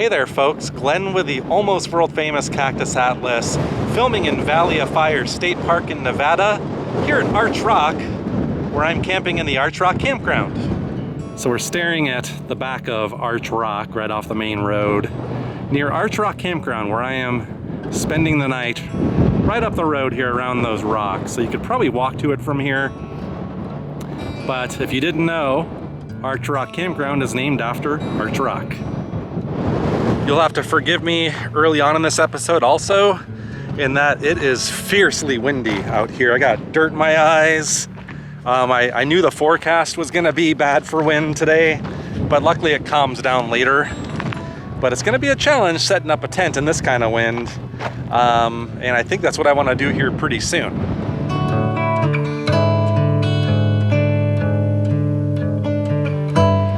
Hey there folks, Glenn with the almost world famous Cactus Atlas, filming in Valley of Fire State Park in Nevada, here at Arch Rock, where I'm camping in the Arch Rock Campground. So we're staring at the back of Arch Rock, right off the main road, near Arch Rock Campground, where I am spending the night right up the road here around those rocks. So you could probably walk to it from here. But if you didn't know, Arch Rock Campground is named after Arch Rock. You'll have to forgive me early on in this episode also, in that it is fiercely windy out here. I got dirt in my eyes. I knew the forecast was gonna be bad for wind today, but luckily it calms down later. But it's gonna be a challenge setting up a tent in this kind of wind. And I think that's what I wanna do here pretty soon.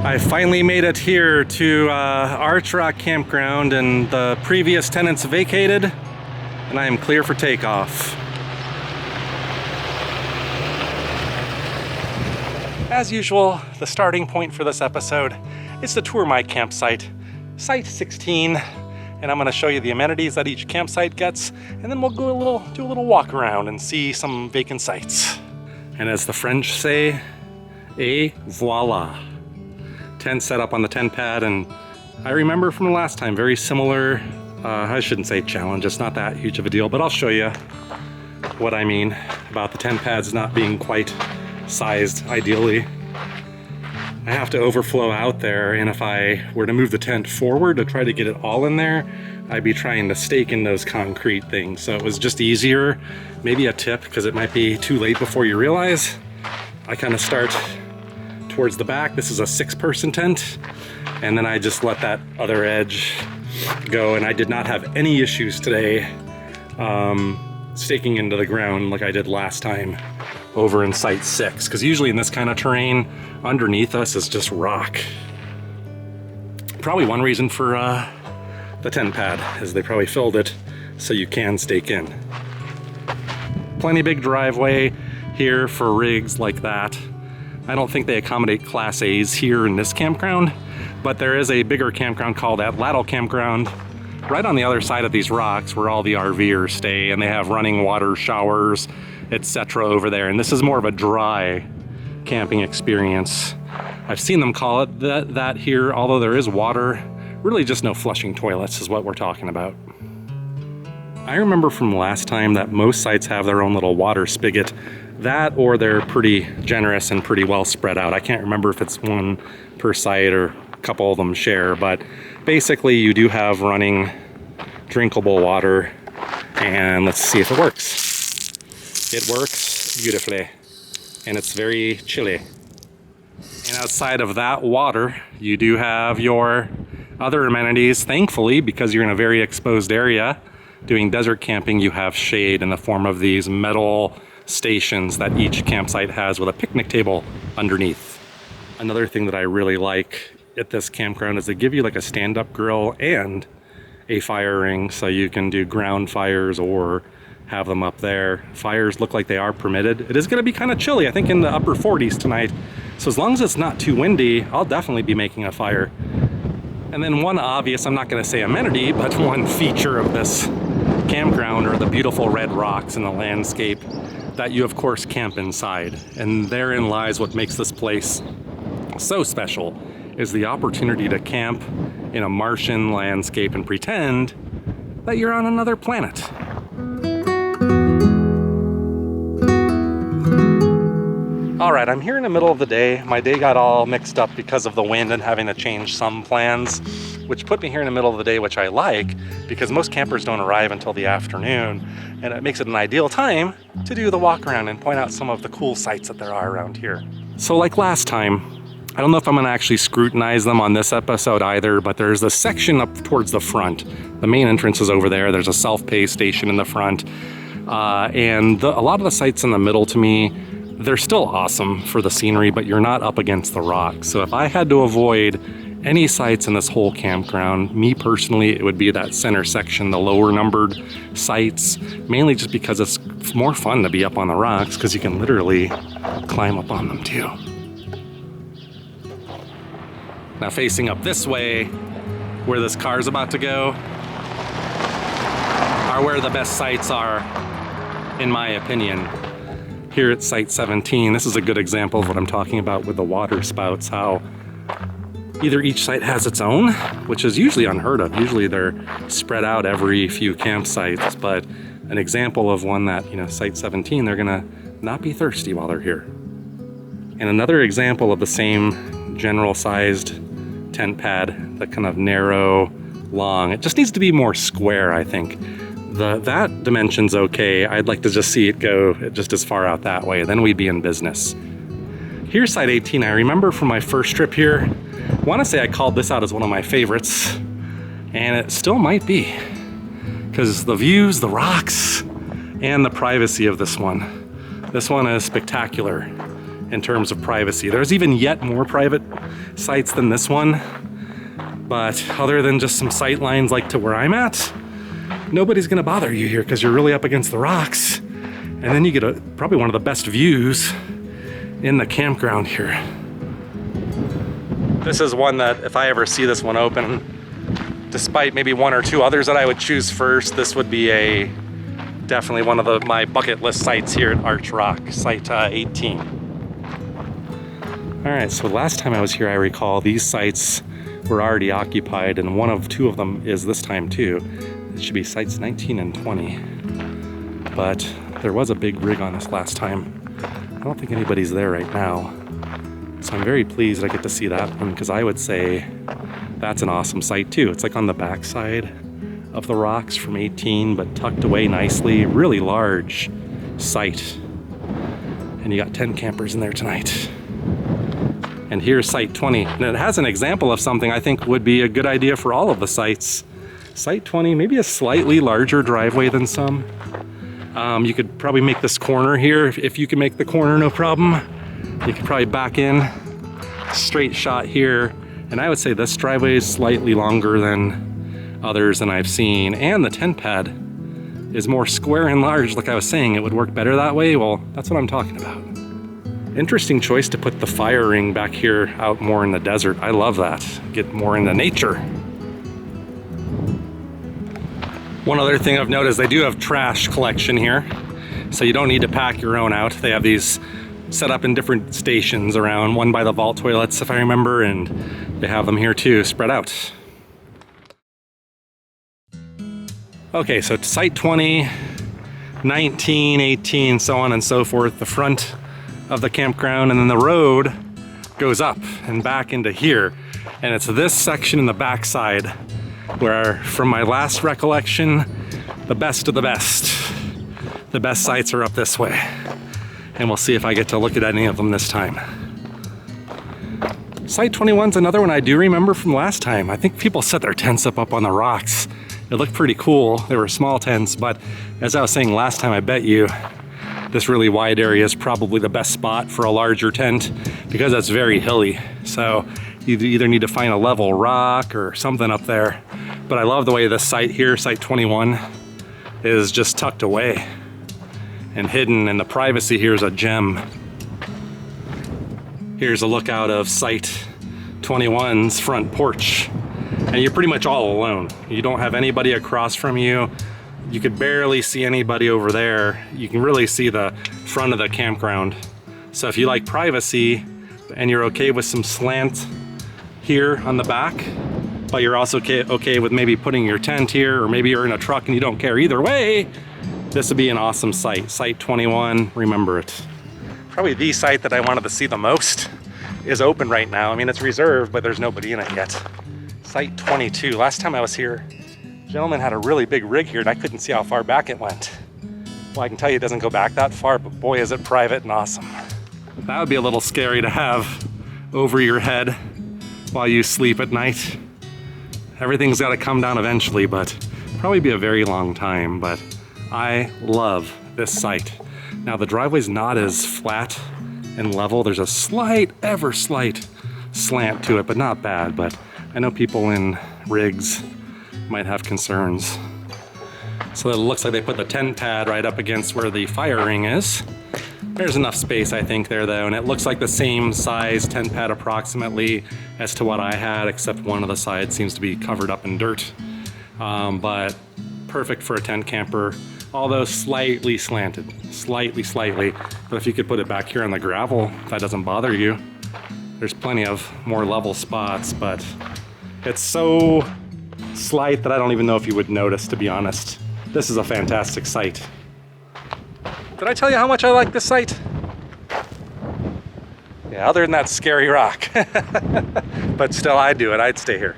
I finally made it here to Arch Rock Campground, and the previous tenants vacated, and I am clear for takeoff. As usual, the starting point for this episode is to tour my campsite, Site 16, and I'm going to show you the amenities that each campsite gets, and then we'll do a little walk around and see some vacant sites. And as the French say, et voila. Tent set up on the tent pad, and I remember from the last time, very similar, I shouldn't say challenge, it's not that huge of a deal, but I'll show you what I mean about the tent pads not being quite sized ideally. I have to overflow out there, and if I were to move the tent forward to try to get it all in there, I'd be trying to stake in those concrete things. So it was just easier. Maybe a tip, because it might be too late before you realize, I kind of start towards the back. This is a 6-person tent, and then I just let that other edge go, and I did not have any issues today staking into the ground like I did last time over in Site 6, because usually in this kind of terrain underneath us is just rock. Probably one reason for the tent pad is they probably filled it so you can stake in. Plenty big driveway here for rigs like that. I don't think they accommodate Class A's here in this campground, but there is a bigger campground called Atlatl Campground right on the other side of these rocks where all the RVers stay, and they have running water, showers, etc. over there. And this is more of a dry camping experience. I've seen them call it that here, although there is water. Really just no flushing toilets is what we're talking about. I remember from last time that most sites have their own little water spigot. That, or they're pretty generous and pretty well spread out. I can't remember if it's one per site or a couple of them share, but basically you do have running drinkable water, and let's see if it works. It works beautifully, and it's very chilly. And outside of that water, you do have your other amenities. Thankfully, because you're in a very exposed area, doing desert camping, you have shade in the form of these metal stations that each campsite has with a picnic table underneath. Another thing that I really like at this campground is they give you like a stand-up grill and a fire ring, so you can do ground fires or have them up there. Fires look like they are permitted. It is going to be kind of chilly, I think in the upper 40s tonight, so as long as it's not too windy, I'll definitely be making a fire. And then one obvious, I'm not going to say amenity, but one feature of this campground are the beautiful red rocks in the landscape that you of course camp inside. And therein lies what makes this place so special, is the opportunity to camp in a Martian landscape and pretend that you're on another planet. All right, I'm here in the middle of the day. My day got all mixed up because of the wind and having to change some plans, which put me here in the middle of the day, which I like, because most campers don't arrive until the afternoon, and it makes it an ideal time to do the walk around and point out some of the cool sights that there are around here. So like last time, I don't know if I'm gonna actually scrutinize them on this episode either, but there's this section up towards the front. The main entrance is over there. There's a self-pay station in the front. And a lot of the sites in the middle, to me, they're still awesome for the scenery, but you're not up against the rocks. So if I had to avoid any sites in this whole campground, me personally, it would be that center section, the lower numbered sites, mainly just because it's more fun to be up on the rocks because you can literally climb up on them too. Now facing up this way where this car's about to go are where the best sites are, in my opinion. Here at Site 17, this is a good example of what I'm talking about with the water spouts, how either each site has its own, which is usually unheard of. Usually they're spread out every few campsites, but an example of one that, you know, Site 17, they're gonna not be thirsty while they're here. And another example of the same general sized tent pad, that kind of narrow, long. It just needs to be more square, I think. That dimension's okay. I'd like to just see it go just as far out that way, then we'd be in business. Here's Site 18. I remember from my first trip here, I want to say I called this out as one of my favorites, and it still might be, because the views, the rocks, and the privacy of this one. This one is spectacular in terms of privacy. There's even yet more private sites than this one, but other than just some sight lines like to where I'm at, nobody's gonna bother you here because you're really up against the rocks. And then you get probably one of the best views in the campground here. This is one that if I ever see this one open, despite maybe one or two others that I would choose first, this would be definitely one of my bucket list sites here at Arch Rock, Site 18. All right, so last time I was here, I recall these sites were already occupied, and one of two of them is this time too. It should be Sites 19 and 20. But there was a big rig on this last time. I don't think anybody's there right now. So I'm very pleased I get to see that one, because I would say that's an awesome site too. It's like on the backside of the rocks from 18, but tucked away nicely. Really large site. And you got 10 campers in there tonight. And here's Site 20. And it has an example of something I think would be a good idea for all of the sites. Site 20, maybe a slightly larger driveway than some. You could probably make this corner here. If you can make the corner, no problem. You could probably back in, straight shot here. And I would say this driveway is slightly longer than others than I've seen. And the tent pad is more square and large. Like I was saying, it would work better that way. Well, that's what I'm talking about. Interesting choice to put the fire ring back here out more in the desert. I love that. Get more into nature. One other thing I've noticed, they do have trash collection here, so you don't need to pack your own out. They have these set up in different stations around, one by the vault toilets if I remember, and they have them here too, spread out. Okay, so Site 20, 19, 18, so on and so forth, the front of the campground, and then the road goes up and back into here. And it's this section in the backside where, from my last recollection, the best of the best sites are up this way. And we'll see if I get to look at any of them this time. Site 21's another one I do remember from last time. I think people set their tents up on the rocks. It looked pretty cool. They were small tents, but as I was saying last time, I bet you this really wide area is probably the best spot for a larger tent because it's very hilly. So you either need to find a level rock or something up there. But I love the way this site here, Site 21, is just tucked away and hidden, and the privacy here is a gem. Here's a look out of Site 21's front porch. And you're pretty much all alone. You don't have anybody across from you. You could barely see anybody over there. You can really see the front of the campground. So if you like privacy and you're okay with some slant here on the back, but you're also okay with maybe putting your tent here, or maybe you're in a truck and you don't care either way, this would be an awesome site. Site 21, remember it. Probably the site that I wanted to see the most is open right now. I mean, it's reserved, but there's nobody in it yet. Site 22, last time I was here, a gentleman had a really big rig here and I couldn't see how far back it went. Well, I can tell you it doesn't go back that far, but boy, is it private and awesome. That would be a little scary to have over your head while you sleep at night. Everything's got to come down eventually, but probably be a very long time. But I love this site. Now the driveway's not as flat and level. There's a slight, ever slight slant to it, but not bad. But I know people in rigs might have concerns. So it looks like they put the tent pad right up against where the fire ring is. There's enough space, I think, there though, and it looks like the same size tent pad approximately as to what I had, except one of the sides seems to be covered up in dirt. But perfect for a tent camper, although slightly slanted, slightly. But if you could put it back here on the gravel, that doesn't bother you. There's plenty of more level spots, but it's so slight that I don't even know if you would notice, to be honest. This is a fantastic site. Did I tell you how much I like this site? Yeah, other than that scary rock. But still, I'd do it. I'd stay here.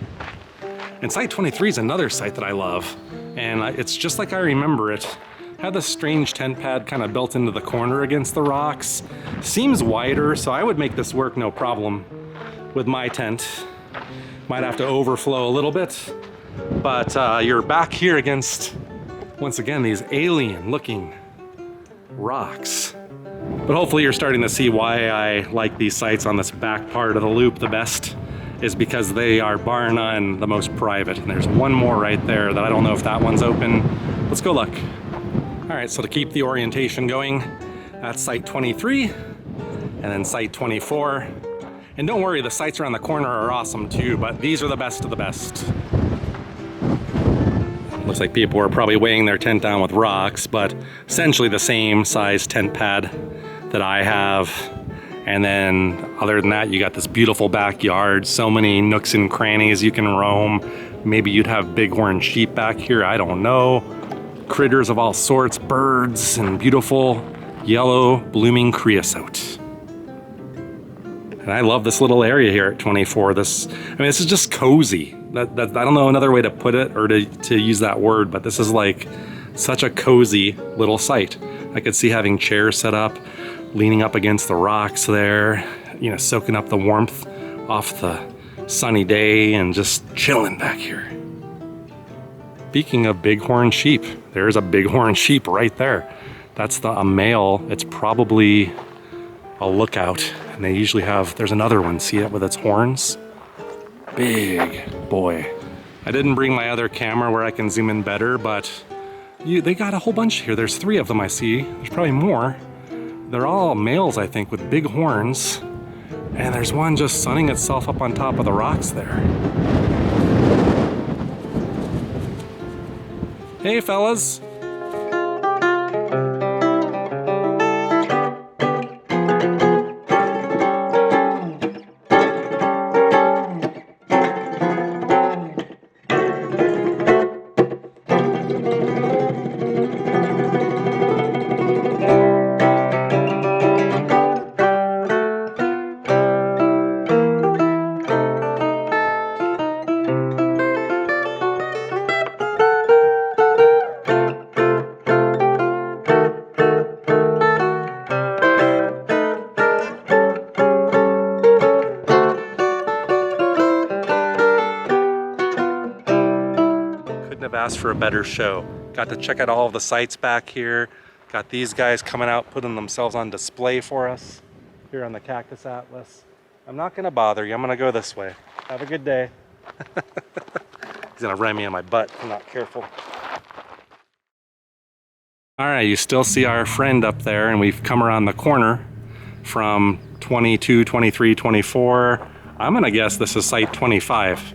And Site 23 is another site that I love. And it's just like I remember it. Had this strange tent pad kind of built into the corner against the rocks. Seems wider, so I would make this work no problem with my tent. Might have to overflow a little bit. But you're back here against, once again, these alien looking rocks. But hopefully you're starting to see why I like these sites on this back part of the loop the best, is because they are bar none the most private. And there's one more right there that I don't know if that one's open. Let's go look. All right, so to keep the orientation going, that's Site 23 and then Site 24. And don't worry, the sites around the corner are awesome too, but these are the best of the best. Looks like people were probably weighing their tent down with rocks, but essentially the same size tent pad that I have. And then other than that, you got this beautiful backyard, so many nooks and crannies you can roam. Maybe you'd have bighorn sheep back here, I don't know. Critters of all sorts, birds, and beautiful yellow blooming creosote. And I love this little area here at 24. This is just cozy. I don't know another way to put it or to use that word, but this is like such a cozy little site. I could see having chairs set up, leaning up against the rocks there, you know, soaking up the warmth off the sunny day and just chilling back here. Speaking of bighorn sheep, there's a bighorn sheep right there. That's a male. It's probably a lookout. And they usually have, there's another one, see it with its horns? Big boy. I didn't bring my other camera where I can zoom in better, but they got a whole bunch here. There's 3 of them I see. There's probably more. They're all males, I think, with big horns. And there's one just sunning itself up on top of the rocks there. Hey, fellas. Asked for a better show. Got to check out all of the sites back here. Got these guys coming out, putting themselves on display for us here on the Cactus Atlas. I'm not gonna bother you. I'm gonna go this way. Have a good day. He's gonna ram me on my butt if I'm not careful. All right, you still see our friend up there, and we've come around the corner from 22, 23, 24. I'm gonna guess this is Site 25.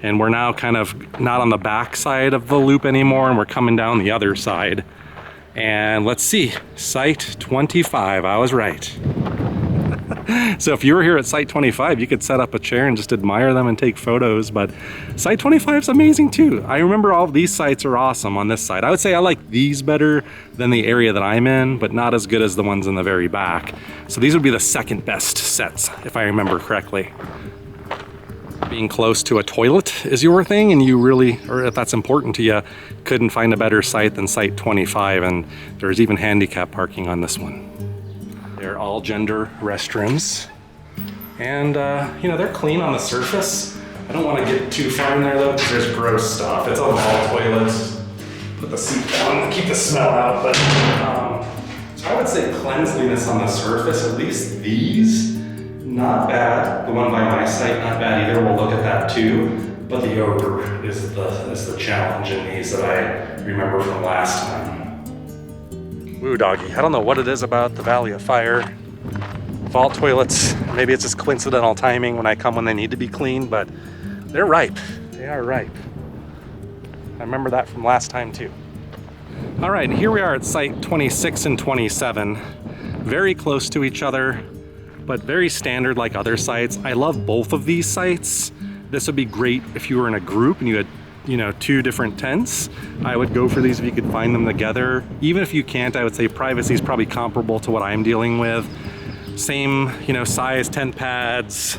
And we're now kind of not on the back side of the loop anymore, and we're coming down the other side. And let's see, Site 25, I was right. So if you were here at Site 25, you could set up a chair and just admire them and take photos, but Site 25 is amazing too. I remember all of these sites are awesome on this side. I would say I like these better than the area that I'm in, but not as good as the ones in the very back. So these would be the second best sets, if I remember correctly. Being close to a toilet is your thing, and you really, or if that's important to you, couldn't find a better site than Site 25, and there's even handicap parking on this one. They're all gender restrooms, and you know, they're clean on the surface. I don't want to get too far in there though, because there's gross stuff. It's a wall toilet. Put the seat down to keep the smell out, but so I would say cleanliness on the surface, at least these. Not bad. The one by my site, not bad either. We'll look at that too. But the odor is the challenge in these that I remember from last time. Woo doggy. I don't know what it is about the Valley of Fire vault toilets. Maybe it's just coincidental timing when I come when they need to be cleaned, but they're ripe. They are ripe. I remember that from last time too. All right, here we are at site 26 and 27. Very close to each other, but very standard like other sites. I love both of these sites. This would be great if you were in a group and you had, you know, 2 different tents. I would go for these if you could find them together. Even if you can't, I would say privacy is probably comparable to what I'm dealing with. Same, you know, size tent pads,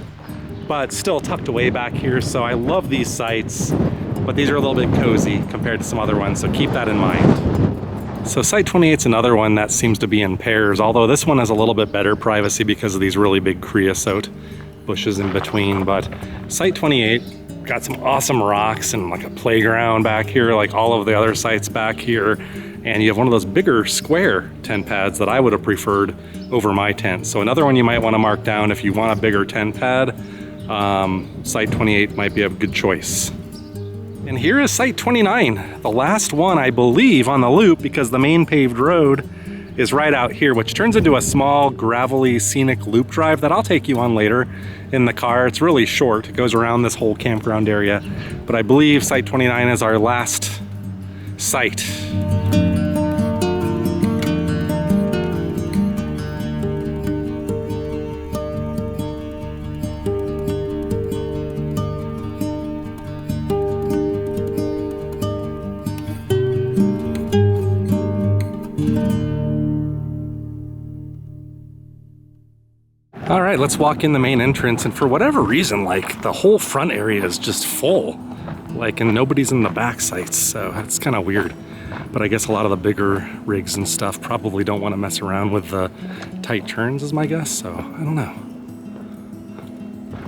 but still tucked away back here. So I love these sites, but these are a little bit cozy compared to some other ones, so keep that in mind. So site 28 is another one that seems to be in pairs, although this one has a little bit better privacy because of these really big creosote bushes in between. But site 28 got some awesome rocks and like a playground back here, like all of the other sites back here. And you have one of those bigger square tent pads that I would have preferred over my tent. So another one you might want to mark down if you want a bigger tent pad. Site 28 might be a good choice. And here is site 29, the last one I believe on the loop, because the main paved road is right out here, which turns into a small gravelly scenic loop drive that I'll take you on later in the car. It's really short, it goes around this whole campground area, but I believe site 29 is our last site. All right, let's walk in the main entrance, and for whatever reason, like the whole front area is just full, like, and nobody's in the back sites, so that's kind of weird. But I guess a lot of the bigger rigs and stuff probably don't want to mess around with the tight turns is my guess, so I don't know.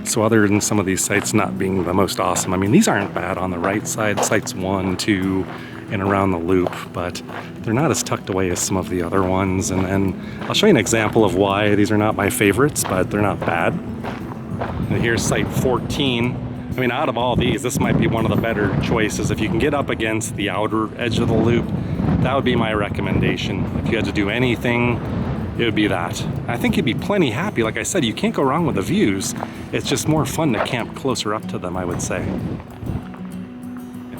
So other than some of these sites not being the most awesome, I mean, these aren't bad on the right side, sites 1, 2, and around the loop, but they're not as tucked away as some of the other ones. And I'll show you an example of why these are not my favorites, but they're not bad. And here's site 14. I mean, out of all these, this might be one of the better choices. If you can get up against the outer edge of the loop, that would be my recommendation. If you had to do anything, it would be that. I think you'd be plenty happy. Like I said, you can't go wrong with the views. It's just more fun to camp closer up to them, I would say.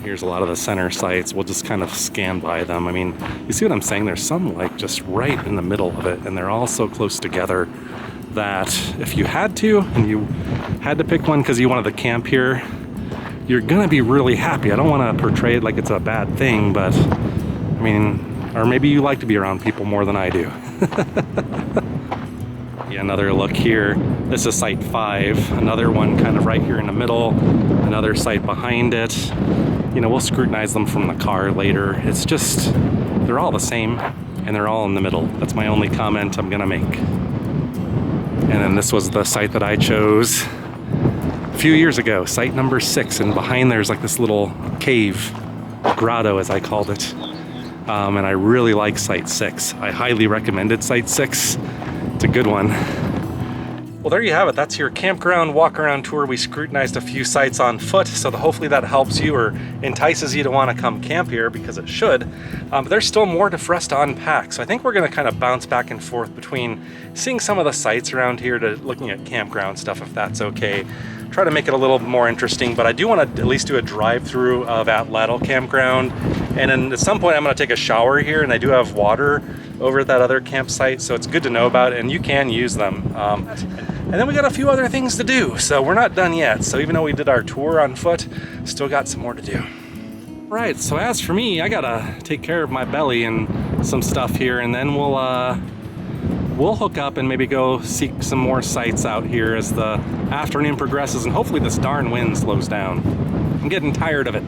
Here's a lot of the center sites. We'll just kind of scan by them. I mean, you see what I'm saying? There's some like just right in the middle of it, and they're all so close together that if you had to, and you had to pick one because you wanted to camp here, you're gonna be really happy. I don't want to portray it like it's a bad thing, but I mean, or maybe you like to be around people more than I do. Yeah, another look here. This is site 5, another one kind of right here in the middle, another site behind it. You know, we'll scrutinize them from the car later. It's just, they're all the same and they're all in the middle. That's my only comment I'm gonna make. And then this was the site that I chose a few years ago, site number 6, and behind there's like this little cave, grotto as I called it. And I really like site 6. I highly recommended site 6. It's a good one. Well, there you have it. That's your campground walk-around tour. We scrutinized a few sites on foot, so hopefully that helps you or entices you to want to come camp here, because it should. But there's still more for us to unpack, so I think we're going to kind of bounce back and forth between seeing some of the sites around here to looking at campground stuff, if that's okay. Try to make it a little more interesting, but I do want to at least do a drive-through of Atlatl campground, and then at some point I'm going to take a shower here, and I do have water over at that other campsite, so it's good to know about, and you can use them. And then we got a few other things to do, so we're not done yet. So even though we did our tour on foot, still got some more to do. Right, so as for me, I gotta take care of my belly and some stuff here, and then we'll hook up and maybe go seek some more sights out here as the afternoon progresses, and hopefully this darn wind slows down. I'm getting tired of it.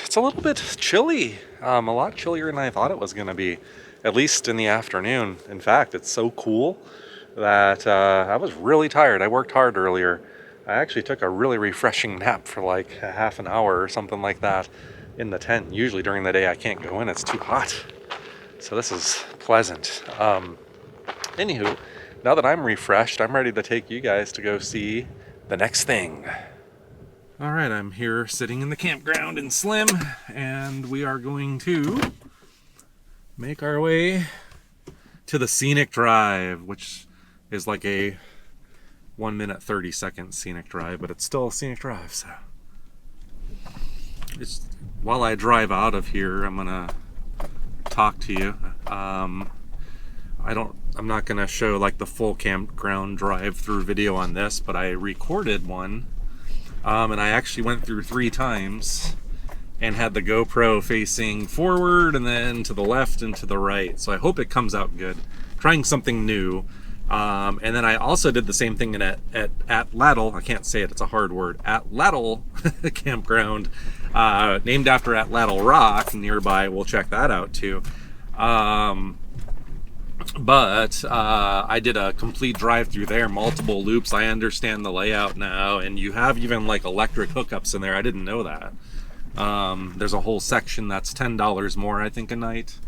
It's a little bit chilly, a lot chillier than I thought it was gonna be, at least in the afternoon. In fact, it's so cool that I was really tired. I worked hard earlier. I actually took a really refreshing nap for like a half an hour or something like that in the tent. Usually during the day I can't go in, it's too hot. So this is pleasant. Anywho, now that I'm refreshed, I'm ready to take you guys to go see the next thing. All right, I'm here sitting in the campground in Slim, and we are going to make our way to the Scenic Drive, which is like a 1 minute 30-second scenic drive, but it's still a scenic drive. So while I drive out of here, I'm gonna talk to you. I'm not gonna show like the full campground drive-through video on this, but I recorded one. And I actually went through 3 times and had the GoPro facing forward and then to the left and to the right. So I hope it comes out good. Trying something new. And then I also did the same thing at Atlatl. I can't say it, it's a hard word. Atlatl Campground, named after Atlatl Rock nearby. We'll check that out too. But I did a complete drive-through there, multiple loops. I understand the layout now, and you have even like electric hookups in there. I didn't know that. There's a whole section that's $10 more, I think, a night,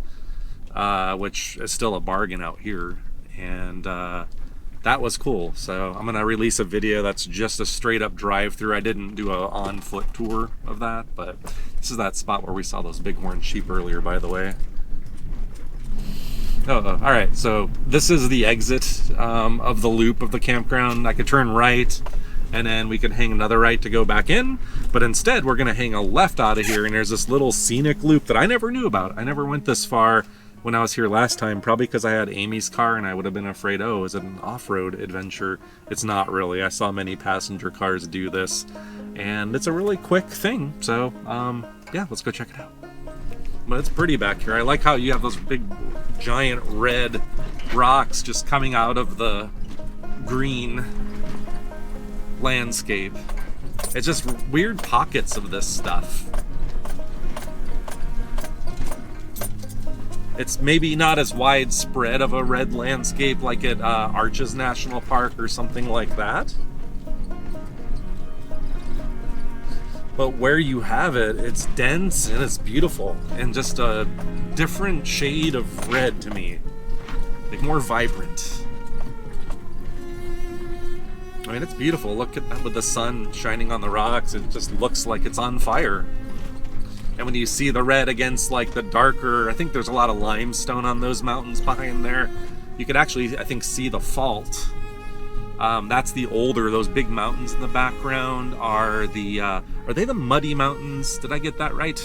which is still a bargain out here. And that was cool. So I'm gonna release a video that's just a straight-up drive-through. I didn't do a on-foot tour of that, but this is that spot where we saw those bighorn sheep earlier, by the way. Oh, all right, so this is the exit of the loop of the campground. I could turn right, and then we could hang another right to go back in, but instead we're gonna hang a left out of here, and there's this little scenic loop that I never knew about. I never went this far when I was here last time, probably because I had Amy's car, and I would have been afraid, oh, is it an off-road adventure? It's not really. I saw many passenger cars do this, and it's a really quick thing, so yeah, let's go check it out. But it's pretty back here. I like how you have those big giant red rocks just coming out of the green landscape. It's just weird pockets of this stuff. It's maybe not as widespread of a red landscape like at Arches National Park or something like that. But where you have it, it's dense and it's beautiful and just a different shade of red to me, like more vibrant. I mean, it's beautiful. Look at that with the sun shining on the rocks. It just looks like it's on fire. And when you see the red against like the darker, I think there's a lot of limestone on those mountains behind there. You could actually, I think, see the fault. That's the older, those big mountains in the background are they the Muddy Mountains? Did I get that right?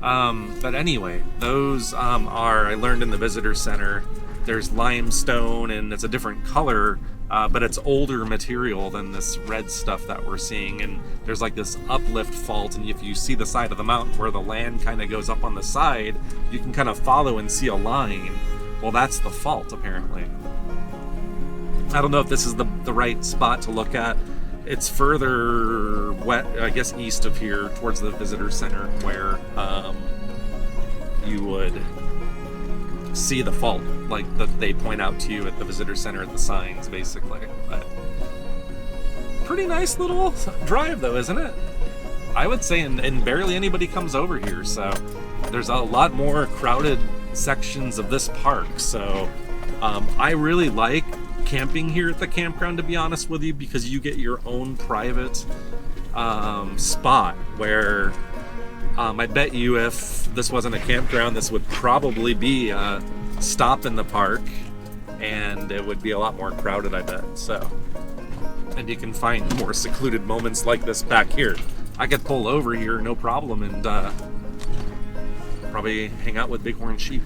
But anyway, those I learned in the visitor center, there's limestone and it's a different color, but it's older material than this red stuff that we're seeing. And there's like this uplift fault, and if you see the side of the mountain where the land kind of goes up on the side, you can kind of follow and see a line. Well, that's the fault, apparently. I don't know if this is the right spot to look at. It's further I guess east of here towards the visitor center where you would see the fault, like that they point out to you at the visitor center at the signs, basically. But pretty nice little drive though, isn't it? I would say, and barely anybody comes over here, so there's a lot more crowded sections of this park. So I really like camping here at the campground, to be honest with you, because you get your own private spot where I bet you if this wasn't a campground, this would probably be a stop in the park, and it would be a lot more crowded, I bet. So, and you can find more secluded moments like this back here. I could pull over here, no problem, and probably hang out with bighorn sheep.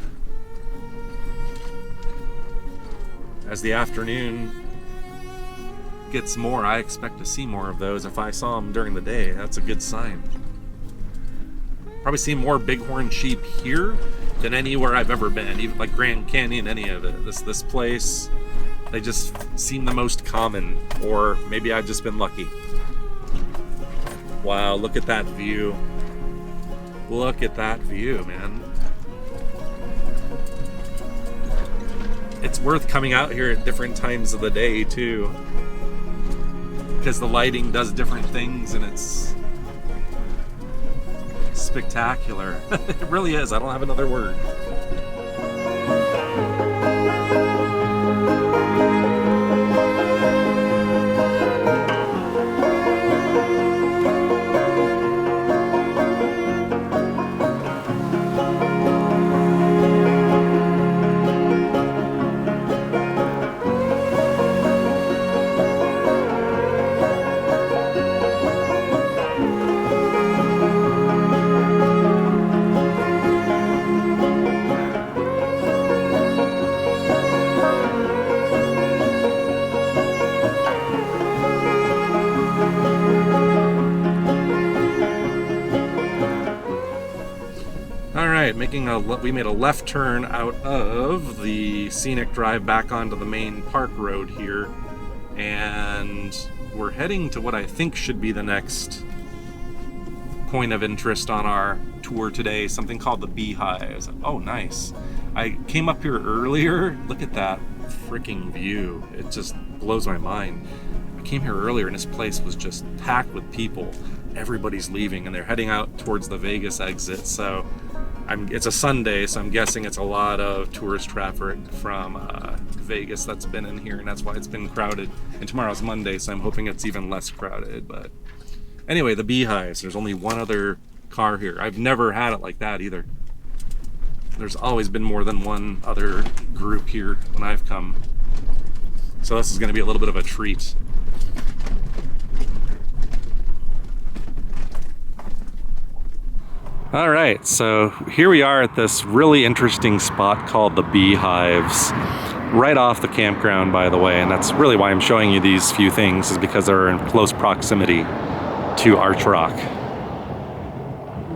As the afternoon gets more, I expect to see more of those. If I saw them during the day, that's a good sign. Probably see more bighorn sheep here than anywhere I've ever been, even like Grand Canyon, any of it. This place, they just seem the most common, or maybe I've just been lucky. Wow, look at that view. Look at that view, man. It's worth coming out here at different times of the day too, because the lighting does different things and it's spectacular. It really is. I don't have another word. we made a left turn out of the scenic drive back onto the main park road here, and we're heading to what I think should be the next point of interest on our tour today, something called the Beehives. Oh, nice. I came up here earlier. Look at that freaking view. It just blows my mind. I came here earlier and this place was just packed with people. Everybody's leaving and they're heading out towards the Vegas exit. So it's a Sunday, so I'm guessing it's a lot of tourist traffic from Vegas that's been in here, and that's why it's been crowded. And tomorrow's Monday, so I'm hoping it's even less crowded. But anyway, the Beehives. There's only one other car here. I've never had it like that either. There's always been more than one other group here when I've come. So this is going to be a little bit of a treat. All right, so here we are at this really interesting spot called the Beehives, right off the campground, by the way, and that's really why I'm showing you these few things, is because they're in close proximity to Arch Rock.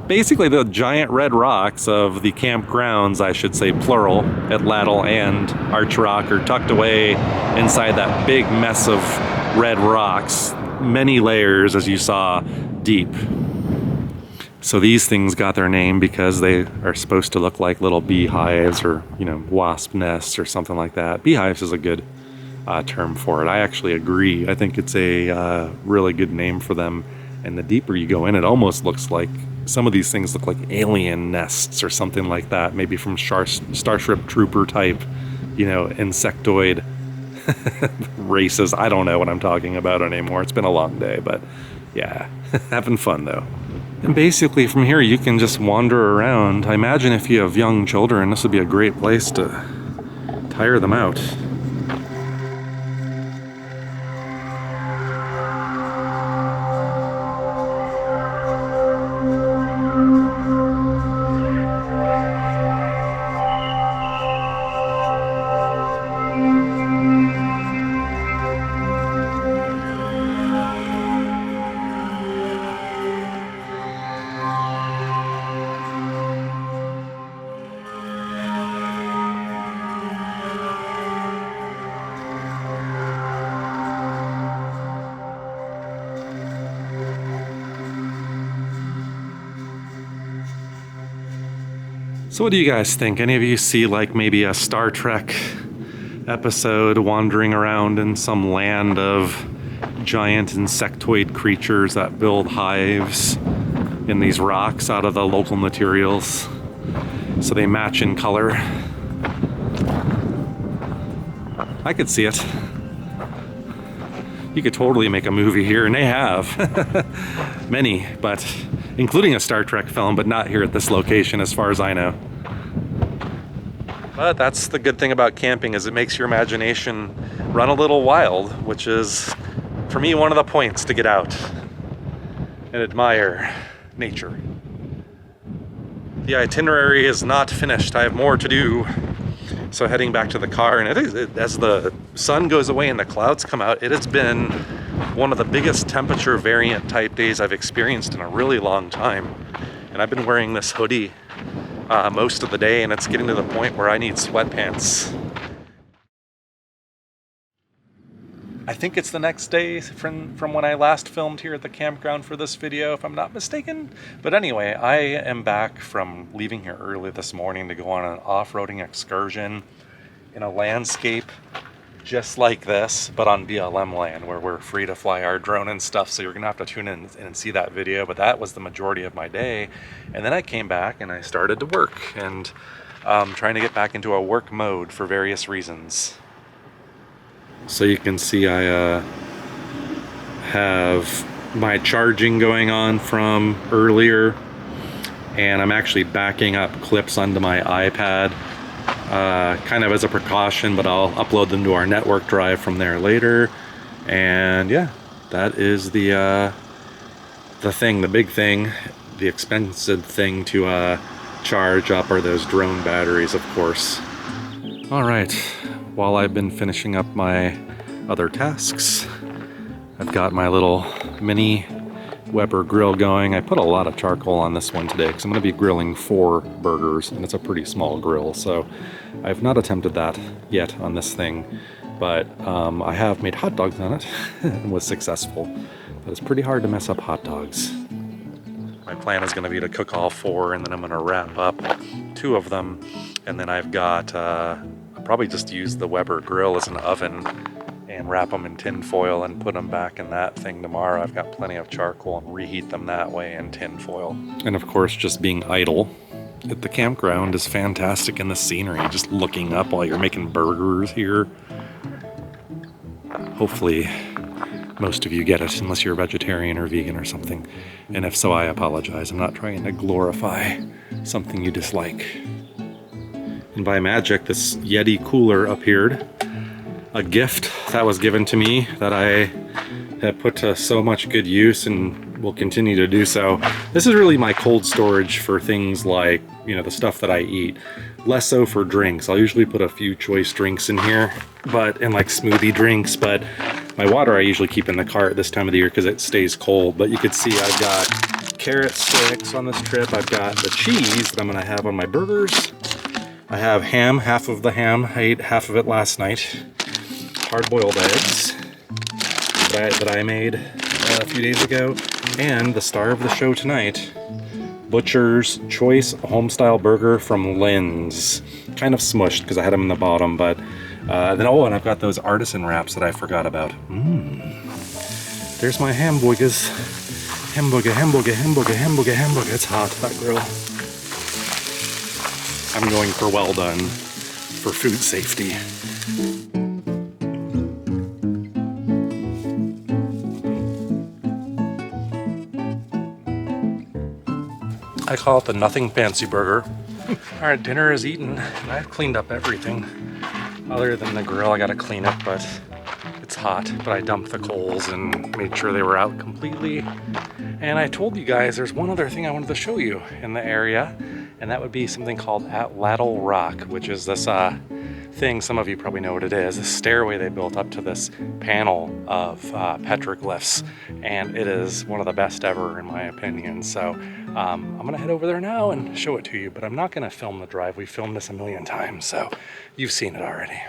Basically, the giant red rocks of the campgrounds, I should say plural, Atlatl and Arch Rock, are tucked away inside that big mess of red rocks, many layers, as you saw, deep. So these things got their name because they are supposed to look like little beehives or, you know, wasp nests or something like that. Beehives is a good term for it. I actually agree. I think it's a really good name for them. And the deeper you go in, it almost looks like some of these things look like alien nests or something like that. Maybe from Starship Trooper type, you know, insectoid races. I don't know what I'm talking about anymore. It's been a long day, but yeah, having fun though. And basically from here you can just wander around. I imagine if you have young children, this would be a great place to tire them out. So what do you guys think? Any of you see like maybe a Star Trek episode wandering around in some land of giant insectoid creatures that build hives in these rocks out of the local materials so they match in color? I could see it. You could totally make a movie here, and they have. Many, but including a Star Trek film, but not here at this location as far as I know. But that's the good thing about camping, is it makes your imagination run a little wild, which is, for me, one of the points to get out and admire nature. The itinerary is not finished. I have more to do. So heading back to the car, and as the sun goes away and the clouds come out, it has been one of the biggest temperature variant type days I've experienced in a really long time. And I've been wearing this hoodie most of the day, and it's getting to the point where I need sweatpants. I think it's the next day from when I last filmed here at the campground for this video, if I'm not mistaken. But anyway, I am back from leaving here early this morning to go on an off-roading excursion in a landscape just like this, but on BLM land, where we're free to fly our drone and stuff. So you're gonna have to tune in and see that video, but that was the majority of my day. And then I came back and I started to work, and trying to get back into a work mode for various reasons. So you can see I have my charging going on from earlier, and I'm actually backing up clips onto my iPad, kind of as a precaution, but I'll upload them to our network drive from there later. And yeah, that is the big thing, the expensive thing to charge up are those drone batteries, of course. All right, while I've been finishing up my other tasks, I've got my little mini Weber grill going. I put a lot of charcoal on this one today because I'm going to be grilling 4 burgers, and it's a pretty small grill, so I've not attempted that yet on this thing, but I have made hot dogs on it and was successful. But it's pretty hard to mess up hot dogs. My plan is going to be to cook all 4, and then I'm going to wrap up 2 of them, and then I've got I'll probably just use the Weber grill as an oven and wrap them in tin foil and put them back in that thing tomorrow. I've got plenty of charcoal and reheat them that way in tin foil. And of course, just being idle at the campground is fantastic in the scenery, just looking up while you're making burgers here. Hopefully most of you get it, unless you're a vegetarian or vegan or something. And if so, I apologize. I'm not trying to glorify something you dislike. And by magic, this Yeti cooler appeared. A gift that was given to me that I have put to so much good use and will continue to do so. This is really my cold storage for things like, you know, the stuff that I eat. Less so for drinks. I'll usually put a few choice drinks in here, and like smoothie drinks, but my water I usually keep in the car at this time of the year because it stays cold. But you can see I've got carrot sticks on this trip. I've got the cheese that I'm gonna have on my burgers. I have ham, half of the ham. I ate half of it last night. Hard-boiled eggs that I made a few days ago. And the star of the show tonight, Butcher's Choice Homestyle Burger from Lynn's. Kind of smushed because I had them in the bottom, but then and I've got those artisan wraps that I forgot about. There's my hamburgers. Hamburger. It's hot, that grill. I'm going for well done for food safety. I call it the nothing fancy burger. All right, dinner is eaten, and I've cleaned up everything. Other than the grill, I gotta clean it, but it's hot. But I dumped the coals and made sure they were out completely. And I told you guys there's one other thing I wanted to show you in the area, and that would be something called Atlatl Rock, which is this thing, some of you probably know what it is, a stairway they built up to this panel of petroglyphs, and it is one of the best ever in my opinion. So I'm gonna head over there now and show it to you, but I'm not gonna film the drive. We filmed this a million times, so you've seen it already.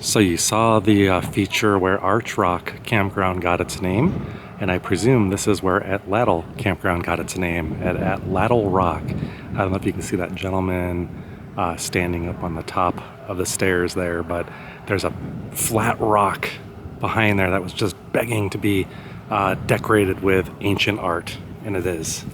So you saw the feature where Arch Rock Campground got its name, and I presume this is where Atlatl Campground got its name, at Atlatl Rock. I don't know if you can see that gentleman standing up on the top of the stairs there, but there's a flat rock behind there that was just begging to be decorated with ancient art, and it is.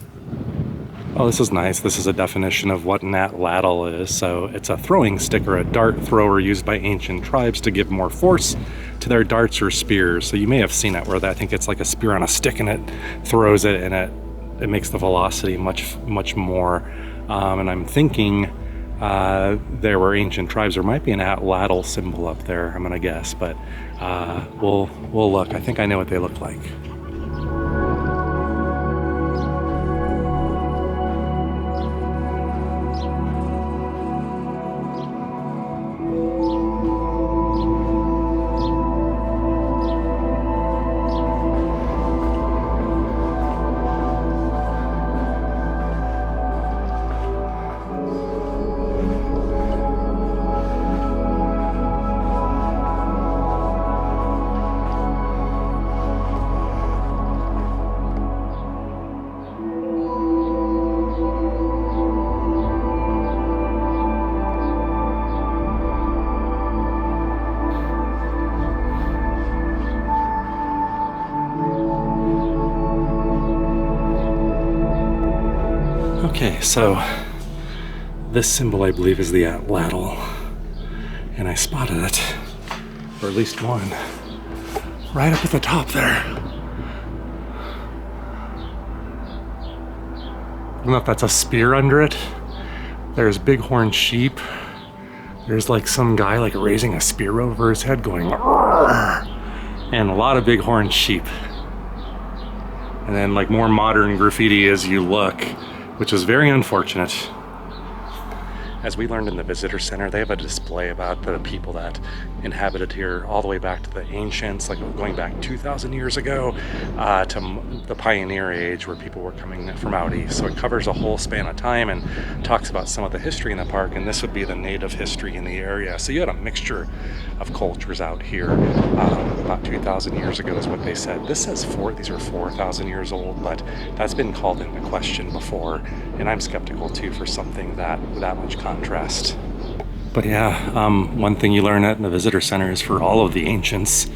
Oh, this is nice. This is a definition of what an atlatl is. So it's a throwing stick or a dart thrower used by ancient tribes to give more force to their darts or spears. So you may have seen it where I think it's like a spear on a stick and it throws it, and it makes the velocity much more. And I'm thinking there were ancient tribes. There might be an atlatl symbol up there, I'm gonna guess, but we'll look. I think I know what they look like. Okay, so this symbol I believe is the Atlatl, and I spotted it, or at least one, right up at the top there. I don't know if that's a spear under it. There's bighorn sheep. There's like some guy like raising a spear over his head going, "Arr!" And a lot of bighorn sheep. And then like more modern graffiti as you look, which is very unfortunate. As we learned in the visitor center, they have a display about the people that inhabited here all the way back to the ancients, like going back 2,000 years ago, to the pioneer age where people were coming from out east. So it covers a whole span of time and talks about some of the history in the park, and this would be the native history in the area. So you had a mixture of cultures out here. About 2,000 years ago is what they said. This says these are 4,000 years old, but that's been called into question before, and I'm skeptical too for something that much contrast. But yeah, one thing you learn at the visitor center is for all of the ancients,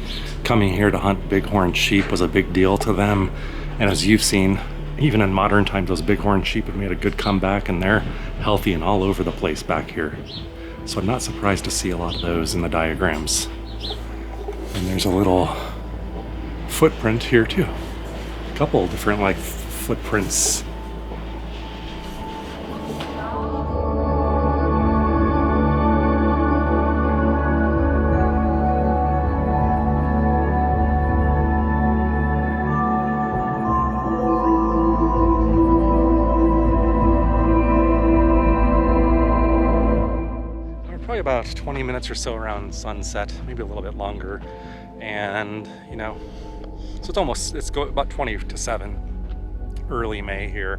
coming here to hunt bighorn sheep was a big deal to them. And as you've seen, even in modern times, those bighorn sheep have made a good comeback, and they're healthy and all over the place back here. So I'm not surprised to see a lot of those in the diagrams. And there's a little footprint here too. A couple of different like footprints. About 20 minutes or so around sunset, maybe a little bit longer, and you know, so it's about 20 to 7, early May here.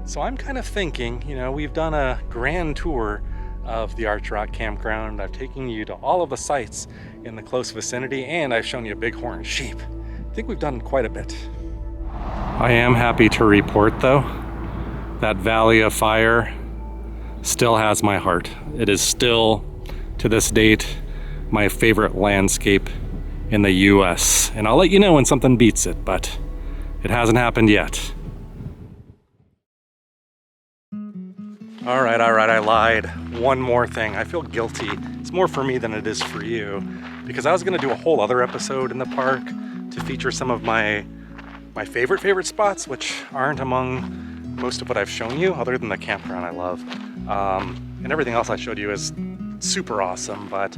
So I'm kind of thinking, you know, we've done a grand tour of the Arch Rock Campground. I've taken you to all of the sites in the close vicinity, and I've shown you bighorn sheep. I think we've done quite a bit. I am happy to report though that Valley of Fire still has my heart. It is still, to this date, my favorite landscape in the US. And I'll let you know when something beats it, but it hasn't happened yet. All right, I lied. One more thing. I feel guilty. It's more for me than it is for you, because I was gonna do a whole other episode in the park to feature some of my favorite spots, which aren't among most of what I've shown you, other than the campground I love. And everything else I showed you is super awesome, but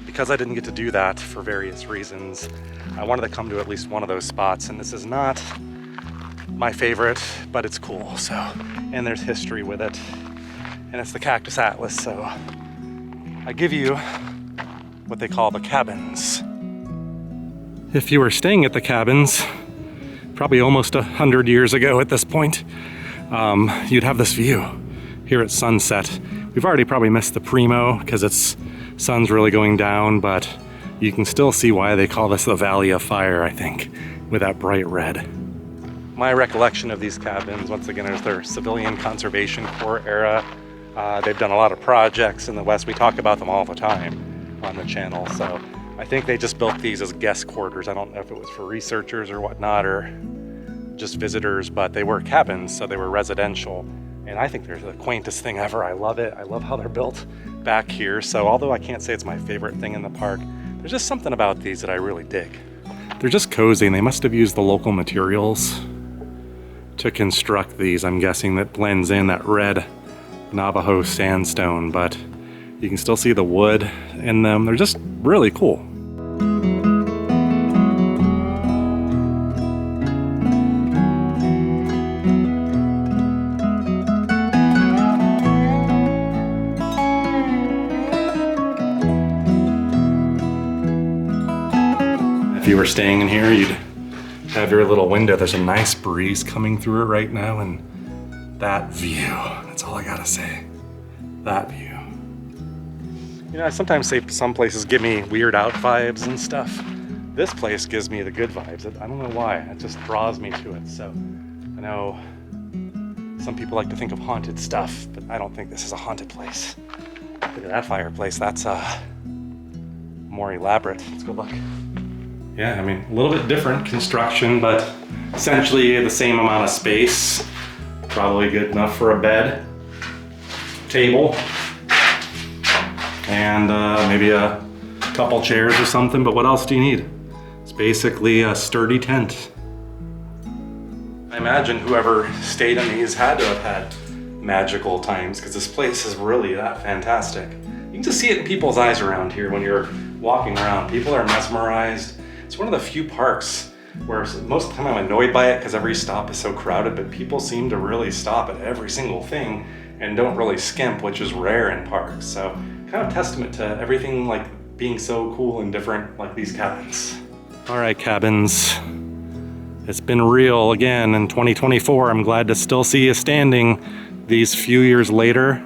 because I didn't get to do that for various reasons, I wanted to come to at least one of those spots, and this is not my favorite, but it's cool. So, and there's history with it, and it's the Cactus Atlas. So I give you what they call the cabins. If you were staying at the cabins, probably almost 100 years ago at this point, you'd have this view here at sunset. We've already probably missed the primo because it's sun's really going down, but you can still see why they call this the Valley of Fire, I think, with that bright red. My recollection of these cabins, once again, is their Civilian Conservation Corps era. They've done a lot of projects in the West. We talk about them all the time on the channel, so I think they just built these as guest quarters. I don't know if it was for researchers or whatnot, or just visitors, but they were cabins, so they were residential. And I think they're the quaintest thing ever. I love it. I love how they're built back here. So although I can't say it's my favorite thing in the park, there's just something about these that I really dig. They're just cozy, and they must have used the local materials to construct these. I'm guessing that blends in that red Navajo sandstone, but you can still see the wood in them. They're just really cool. If you were staying in here, you'd have your little window. There's a nice breeze coming through it right now, and that view, that's all I gotta say. That view. You know, I sometimes say some places give me weird out vibes and stuff. This place gives me the good vibes. I don't know why, it just draws me to it. So I know some people like to think of haunted stuff, but I don't think this is a haunted place. Look at that fireplace, that's more elaborate. Let's go look. Yeah, I mean, a little bit different construction, but essentially the same amount of space. Probably good enough for a bed, table, and maybe a couple chairs or something, but what else do you need? It's basically a sturdy tent. I imagine whoever stayed in these had to have had magical times, because this place is really that fantastic. You can just see it in people's eyes around here when you're walking around. People are mesmerized. It's one of the few parks where most of the time I'm annoyed by it because every stop is so crowded, but people seem to really stop at every single thing and don't really skimp, which is rare in parks. So kind of testament to everything like being so cool and different like these cabins. All right, cabins. It's been real again in 2024. I'm glad to still see you standing these few years later.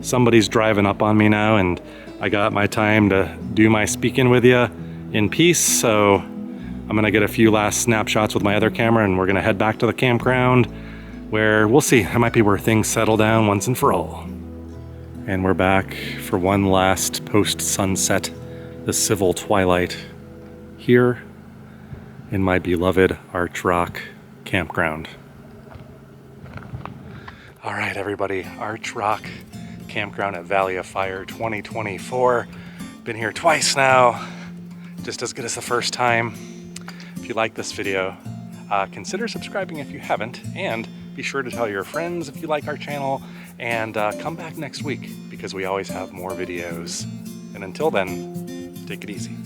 Somebody's driving up on me now, and I got my time to do my speaking with you in peace. So I'm gonna get a few last snapshots with my other camera, and we're gonna head back to the campground where we'll see. That might be where things settle down once and for all. And we're back for one last post-sunset, the civil twilight here in my beloved Arch Rock Campground. All right, everybody, Arch Rock Campground at Valley of Fire 2024. Been here twice now, just as good as the first time. If you like this video, consider subscribing if you haven't, and be sure to tell your friends if you like our channel, and come back next week because we always have more videos. And until then, take it easy.